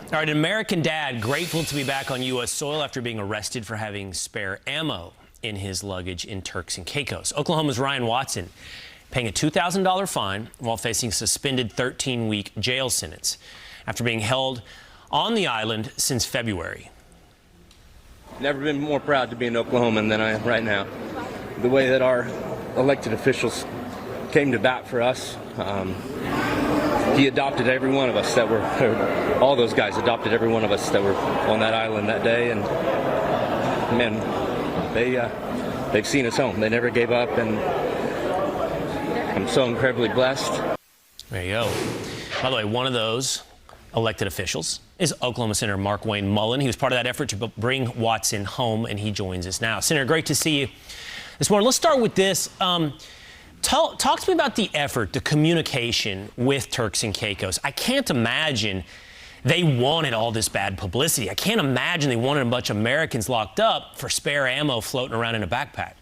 All right, an American dad grateful to be back on U.S. soil after being arrested for having spare ammo in his luggage in Turks and Caicos. Oklahoma's Ryan Watson paying a $2,000 fine while facing a suspended 13-week jail sentence after being held on the island since February. Never been more proud to be an Oklahoman than I am right now. The way that our elected officials came to bat for us. He adopted every one of us that were, all those guys adopted every one of us that were on that island that day, and man, they've seen us home. They never gave up, and I'm so incredibly blessed. There you go. By the way, one of those elected officials is Oklahoma Senator Mark Wayne Mullin. He was part of that effort to bring Watson home, and he joins us now. Senator, great to see you this morning. Let's start with this. Talk to me about the effort, the communication with Turks and Caicos. I can't imagine they wanted all this bad publicity. I can't imagine they wanted a bunch of Americans locked up for spare ammo floating around in a backpack.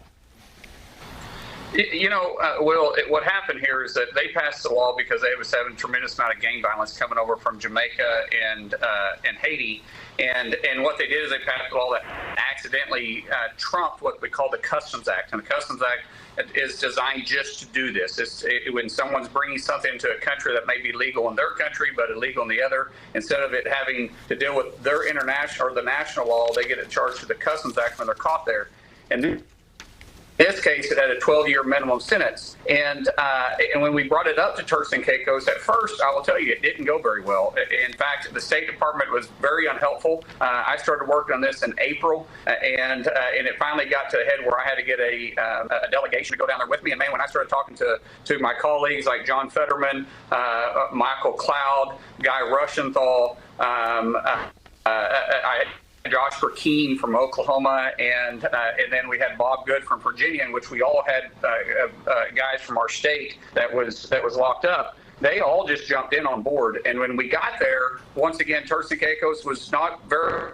You know, Will, what happened here is that they passed the law because they was having a tremendous amount of gang violence coming over from Jamaica and Haiti. And what they did is they passed a law that accidentally trumped what we call the Customs Act. And the Customs Act is designed just to do this. When someone's bringing something into a country that may be legal in their country but illegal in the other, instead of it having to deal with their international or the national law, they get it charged to the Customs Act when they're caught there. And in this case, it had a 12-year minimum sentence. And when we brought it up to Turks and Caicos, at first, I will tell you, it didn't go very well. In fact, the State Department was very unhelpful. I started working on this in April, and it finally got to the head where I had to get a delegation to go down there with me. And man, when I started talking to my colleagues like John Fetterman, Michael Cloud, Guy Rushenthal, Josh Burkeen from Oklahoma, and then we had Bob Good from Virginia, in which we all had guys from our state that was locked up. They all just jumped in on board. And when we got there, once again, Turks and Caicos was not very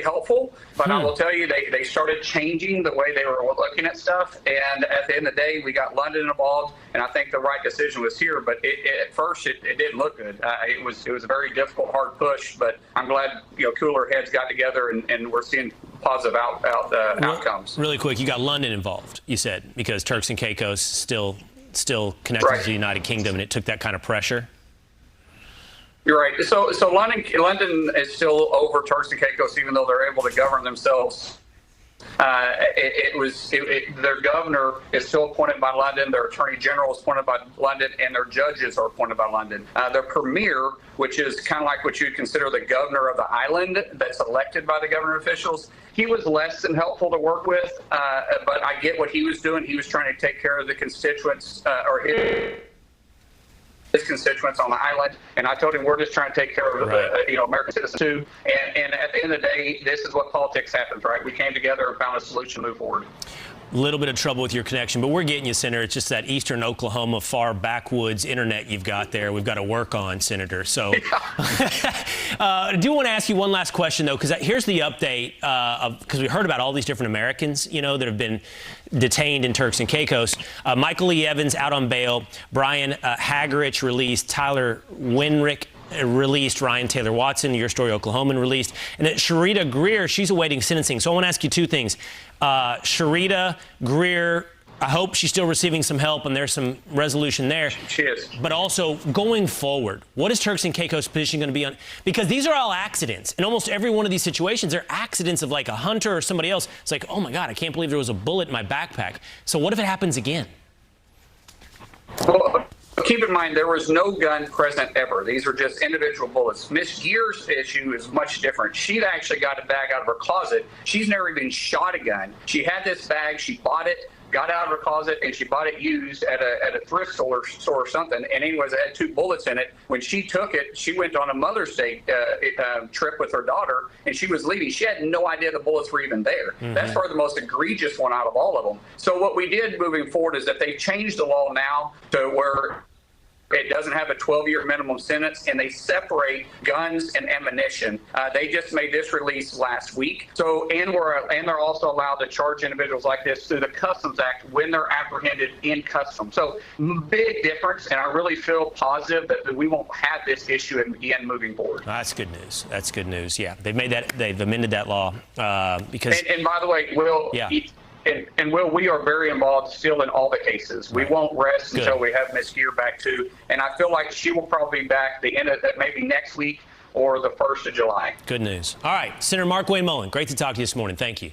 helpful, but I will tell you, they started changing the way they were looking at stuff. And at the end of the day, we got London involved, and I think the right decision was here. But at first, it didn't look good. It was a very difficult, hard push. But I'm glad cooler heads got together, and we're seeing positive outcomes. Really quick, you got London involved, you said, because Turks and Caicos still connected to the United Kingdom, and it took that kind of pressure. You're right. So London is still over Turks and Caicos, even though they're able to govern themselves. Their governor is still appointed by London. Their attorney general is appointed by London, and their judges are appointed by London. Their premier, which is kind of like what you'd consider the governor of the island, that's elected by the governor officials, he was less than helpful to work with. But I get what he was doing. He was trying to take care of the constituents or his constituents on the island, and I told him we're just trying to take care of American citizens too. And at the end of the day, this is what politics happens, right? We came together and found a solution to move forward. A little bit of trouble with your connection, but we're getting you, Senator. It's just that eastern Oklahoma, far backwoods internet you've got there. We've got to work on, Senator. So I do want to ask you one last question, though, because here's the update, because we heard about all these different Americans, that have been detained in Turks and Caicos. Michael E. Evans out on bail. Brian Hagerich released. Tyler Winrick released. Ryan Taylor Watson, Your Story Oklahoman, released. And then Sharita Greer, she's awaiting sentencing. So I want to ask you two things. Sharita Greer, I hope she's still receiving some help and there's some resolution there. She is. But also, going forward, what is Turks and Caicos' position going to be on? Because these are all accidents. In almost every one of these situations, they're accidents of like a hunter or somebody else. It's like, oh my God, I can't believe there was a bullet in my backpack. So what if it happens again? Well, keep in mind, there was no gun present ever. These are just individual bullets. Miss Gear's issue is much different. She actually got a bag out of her closet. She's never even shot a gun. She had this bag. She bought it, got out of her closet, and she bought it used at a thrift store or something. And anyways, it had 2 bullets in it. When she took it, she went on a Mother's Day trip with her daughter, and she was leaving. She had no idea the bullets were even there. Mm-hmm. That's probably the most egregious one out of all of them. So what we did moving forward is that they changed the law now to where It doesn't have a 12-year minimum sentence, and they separate guns and ammunition. They just made this release last week. So, and they're also allowed to charge individuals like this through the Customs Act when they're apprehended in customs. So, big difference, and I really feel positive that we won't have this issue again moving forward. That's good news. That's good news. Yeah, they've amended that law because. And by the way, Will. Yeah. And Will, we are very involved still in all the cases. We won't rest until we have Ms. Gear back too. And I feel like she will probably be back the end of maybe next week or the 1st of July. Good news. All right, Senator Mark Wayne Mullin, great to talk to you this morning. Thank you.